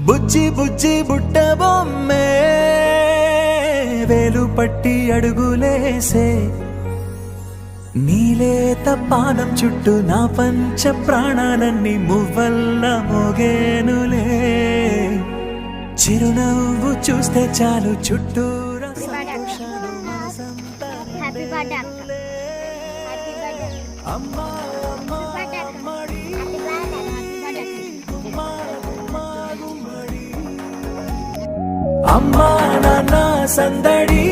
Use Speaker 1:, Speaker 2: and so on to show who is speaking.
Speaker 1: బుజ్జి బుజ్జి బుట్ట బొమ్మే వేలు పట్టి అడుగులేసే నీలేత పానం చుట్టూ నా పంచ ప్రాణాలన్నీ మువ్వల్ల మోగేనులే చిరునవ్వు చూస్తే చాలు చుట్టూరా సంతోషాలు మనసంతా అమ్మా అమ్మా అమ్మడి అమ్మా నాన్న సందడి